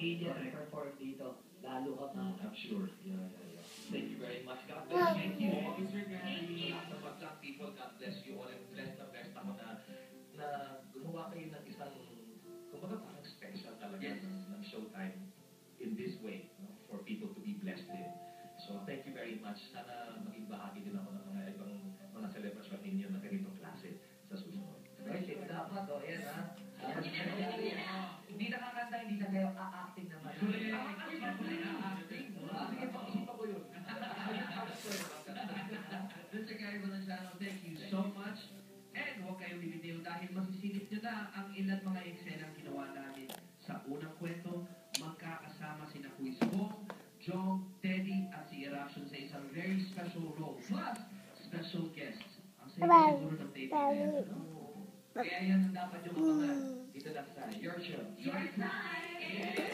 pamilya na perform dito. Lalo ka na. I'm sure. Yeah. Thank you very much. God bless. Thank you. Officer Gary. Sa Paglang people, God bless you all. And blessed na blessed ako na gumawa kayo ng isang, kumbaga parang special talaga ng showtime in this way, no? For people to be blessed din. So, thank you very much. Sana maging bahagi din ako ng mga ibang mga celebration ninyo na ganitong klase sa susunod. Right, dapat o, yan ha. Hindi nakakanta, hindi na kayo a-acting naman. A-acting? Sige, pag-isipan ko yun. Mr. Gary Valenciano, thank you so much. And huwag kayong bibitiw dahil masisingit nyo na ang ilan mga eksenang ginawa namin sa unang kwento. Magkakasama sina Kuis Bong, Jong, Teddy at si Eruption sa isang very special role. Plus, special guests. Ang saya siguro ng tape na yan. Kaya yan ang dapat yung abangan. Dito lang sa Your Show. Your Time!